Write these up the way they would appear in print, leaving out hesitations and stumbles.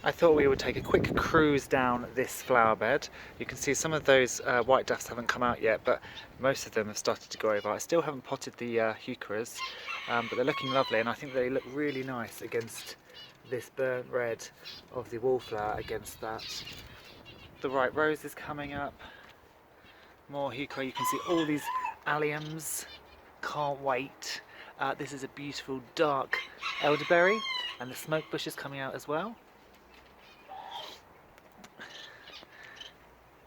I thought we would take a quick cruise down this flower bed. You can see some of those white duffs haven't come out yet, but most of them have started to go over. I still haven't potted the heucheras, but they're looking lovely, and I think they look really nice against this burnt red of the wallflower against that. The white rose is coming up. More heuchera. You can see all these alliums. Can't wait. This is a beautiful dark elderberry, and the smoke bush is coming out as well.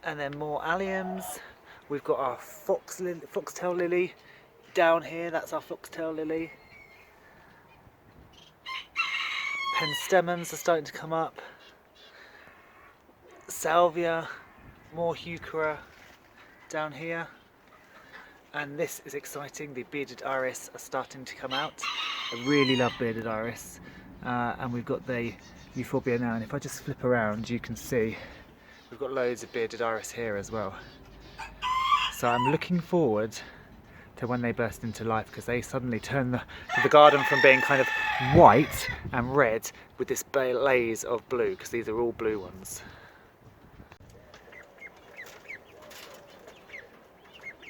And then more alliums. We've got our foxtail lily down here. That's our foxtail lily. Penstemons are starting to come up. Salvia, more heuchera down here. And this is exciting. The bearded iris are starting to come out. I really love bearded iris. And we've got the euphorbia now. And if I just flip around, you can see we've got loads of bearded iris here as well. So I'm looking forward to when they burst into life, because they suddenly turn the garden from being kind of white and red with this blaze of blue, because these are all blue ones.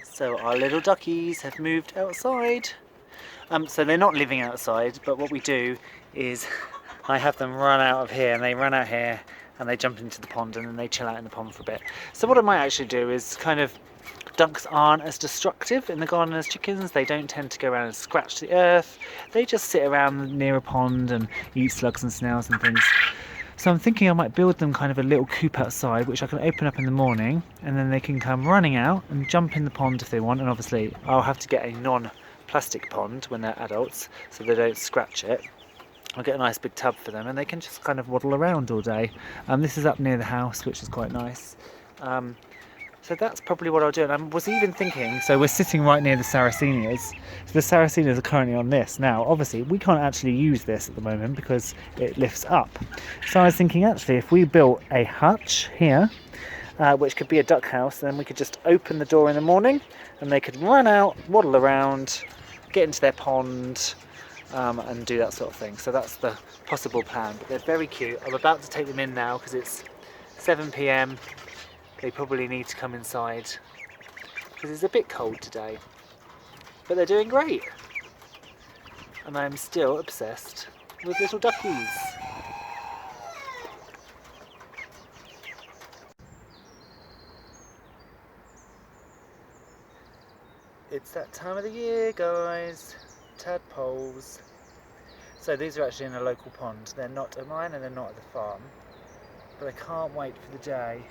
So our little duckies have moved outside. So they're not living outside, but what we do is I have them run out of here, and they run out here and they jump into the pond, and then they chill out in the pond for a bit. So what I might actually do is ducks aren't as destructive in the garden as chickens. They don't tend to go around and scratch the earth. They just sit around near a pond and eat slugs and snails and things. So I'm thinking I might build them kind of a little coop outside, which I can open up in the morning, and then they can come running out and jump in the pond if they want. And obviously I'll have to get a non-plastic pond when they're adults so they don't scratch it. I'll get a nice big tub for them, and they can just kind of waddle around all day. This is up near the house, which is quite nice. So that's probably what I'll do. And I was even thinking, so we're sitting right near the Sarracenias. So the Sarracenias are currently on this. Now, obviously, we can't actually use this at the moment because it lifts up. So I was thinking, actually, if we built a hutch here, which could be a duck house, then we could just open the door in the morning and they could run out, waddle around, get into their pond, and do that sort of thing. So that's the possible plan. But they're very cute. I'm about to take them in now because it's 7 p.m. They probably need to come inside because it's a bit cold today. But they're doing great. And I'm still obsessed with little duckies. It's that time of the year, guys. Tadpoles. So these are actually in a local pond. They're not at mine and they're not at the farm. But I can't wait for the day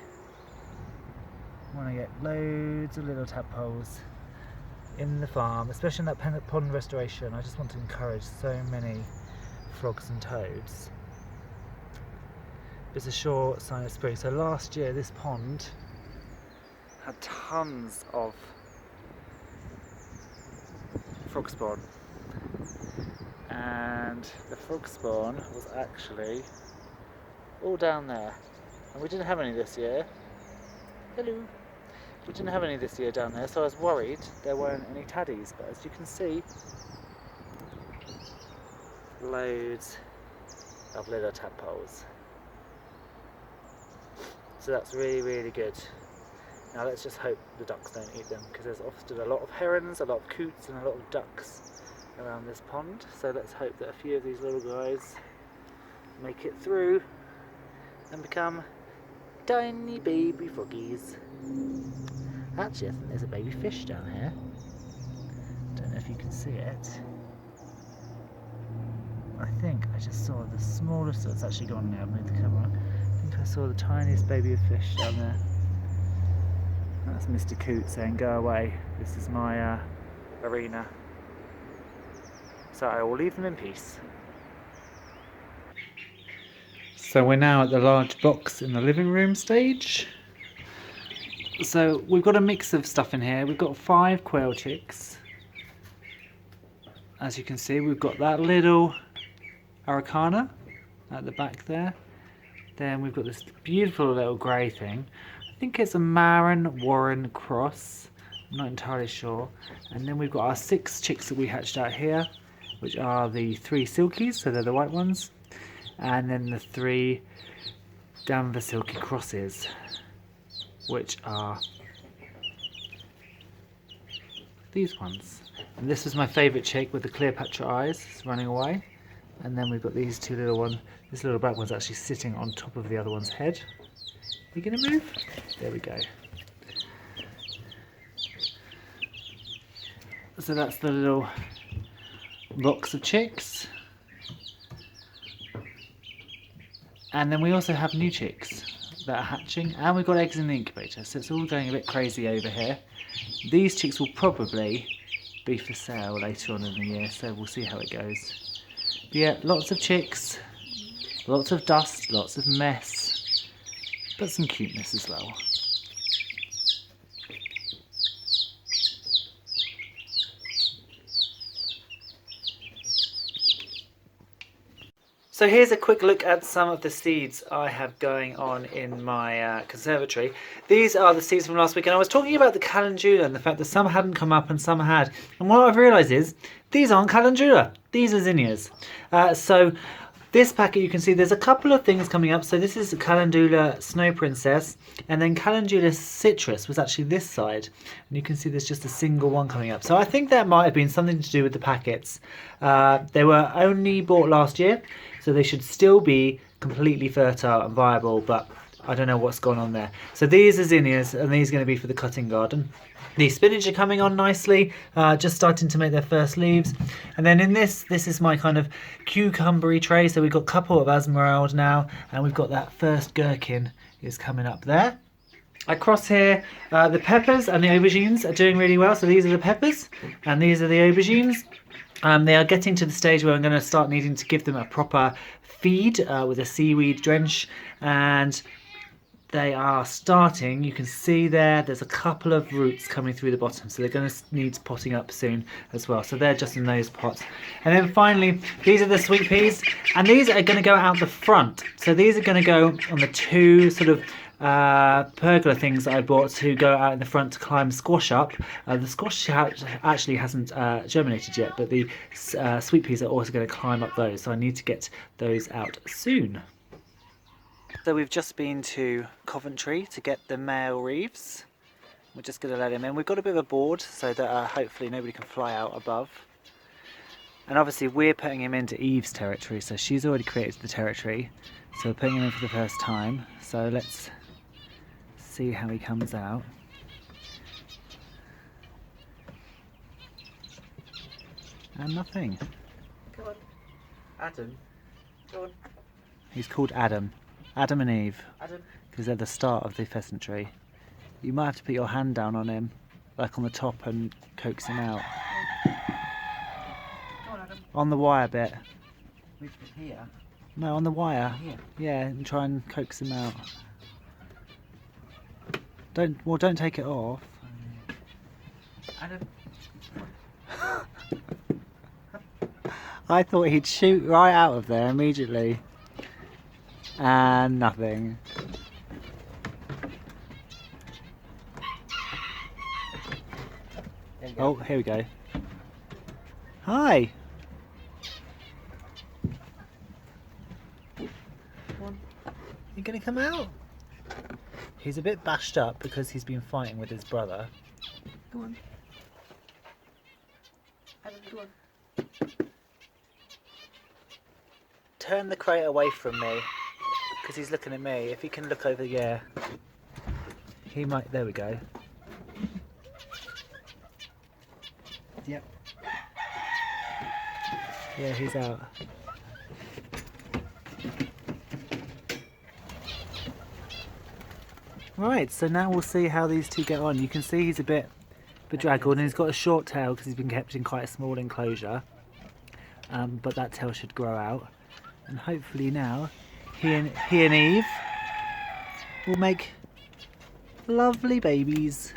when I get loads of little tadpoles in the farm, especially in that pond restoration. I just want to encourage so many frogs and toads. It's a sure sign of spring. So last year this pond had tons of frog spawn, and the frog spawn was actually all down there, and we didn't have any this year. Hello. We didn't have any this year down there, so I was worried there weren't any taddies, but as you can see, loads of little tadpoles. So that's really, really good. Now let's just hope the ducks don't eat them, because there's often a lot of herons, a lot of coots and a lot of ducks around this pond. So let's hope that a few of these little guys make it through and become tiny baby froggies. Actually, I think there's a baby fish down here. Don't know if you can see it. I think I just saw the smallest, it's actually gone now, I've moved the camera. I think I saw the tiniest baby of fish down there. That's Mr. Coot saying, go away, this is my arena. So I will leave them in peace. So we're now at the large box in the living room stage. So we've got a mix of stuff in here. We've got 5 quail chicks. As you can see, we've got that little Araucana at the back there. Then we've got this beautiful little grey thing. I think it's a Marin Warren cross. I'm not entirely sure. And then we've got our 6 chicks that we hatched out here, which are the 3 silkies, so they're the white ones. and then the 3 Danver Silky Crosses, which are these ones. And this was my favourite chick with the Cleopatra eyes, it's running away. And then we've got these 2 little ones. This little black one's actually sitting on top of the other one's head. Are you going to move? There we go. So that's the little box of chicks. And then we also have new chicks that are hatching, and we've got eggs in the incubator, so it's all going a bit crazy over here. These chicks will probably be for sale later on in the year, so we'll see how it goes. But yeah, lots of chicks, lots of dust, lots of mess, but some cuteness as well. So here's a quick look at some of the seeds I have going on in my conservatory. These are the seeds from last week, and I was talking about the calendula and the fact that some hadn't come up and some had. And what I've realised is, these aren't calendula, these are zinnias. So this packet, you can see there's a couple of things coming up. So this is Calendula Snow Princess, and then Calendula Citrus was actually this side. And you can see there's just a single one coming up. So I think that might have been something to do with the packets. They were only bought last year, so they should still be completely fertile and viable, but I don't know what's gone on there. So these are zinnias, and these are going to be for the cutting garden. The spinach are coming on nicely, just starting to make their first leaves. And then in this is my kind of cucumbery tray. So we've got a couple of Esmeralda now, and we've got that first gherkin is coming up there. Across here, the peppers and the aubergines are doing really well. So these are the peppers, and these are the aubergines. They are getting to the stage where I'm going to start needing to give them a proper feed with a seaweed drench, and they are starting, you can see there's a couple of roots coming through the bottom, so they're going to need potting up soon as well. So they're just in those pots. And then finally, these are the sweet peas, and these are going to go out the front. So these are going to go on the 2 sort of pergola things that I bought to go out in the front to climb squash up. The squash actually hasn't germinated yet, but the sweet peas are also going to climb up those, so I need to get those out soon. So we've just been to Coventry to get the male reeves. We're just going to let him in. We've got a bit of a board so that hopefully nobody can fly out above. And obviously we're putting him into Eve's territory, so she's already created the territory. So we're putting him in for the first time. So let's see how he comes out. And nothing. Come on. Adam. Go on. He's called Adam. Adam and Eve. Adam. Because they're the start of the pheasantry. You might have to put your hand down on him, like on the top, and coax him out. Come on, Adam. On the wire bit. Which bit here? No, on the wire. Here? Yeah, and try and coax him out. Don't take it off. Adam. I thought he'd shoot right out of there immediately. And nothing. Oh, here we go. Hi. Come on. You gonna come out? He's a bit bashed up because he's been fighting with his brother. Come on. Adam, come on. Turn the crate away from me, because he's looking at me. If he can look over, yeah. He might, there we go. Yep. Yeah, he's out. Right, so now we'll see how these two get on. You can see he's a bit bedraggled, and he's got a short tail because he's been kept in quite a small enclosure. But that tail should grow out. And hopefully now, he and Eve will make lovely babies.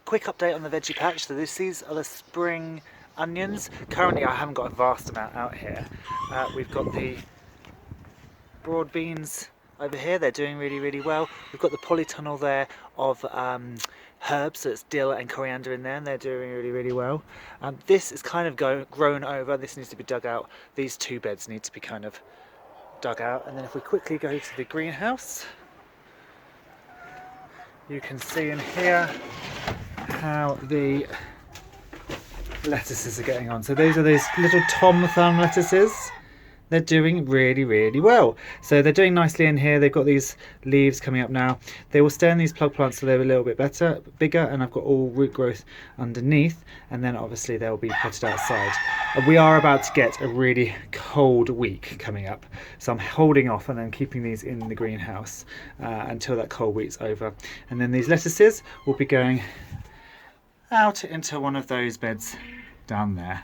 Quick update on the veggie patch. So these are the spring onions. Currently I haven't got a vast amount out here. We've got the broad beans over here. They're doing really well. We've got the polytunnel there of herbs, so it's dill and coriander in there, and they're doing really well. This is kind of grown over. This needs to be dug out. These two beds need to be kind of dug out. And then if we quickly go to the greenhouse, you can see in here how the lettuces are getting on. So those are those little Tom Thumb lettuces. They're doing really well. So they're doing nicely in here. They've got these leaves coming up now. They will stay in these plug plants so they're a little bit bigger, and I've got all root growth underneath, and then obviously they'll be potted outside. We are about to get a really cold week coming up, so I'm holding off and then keeping these in the greenhouse until that cold week's over. And then these lettuces will be going out into one of those beds down there.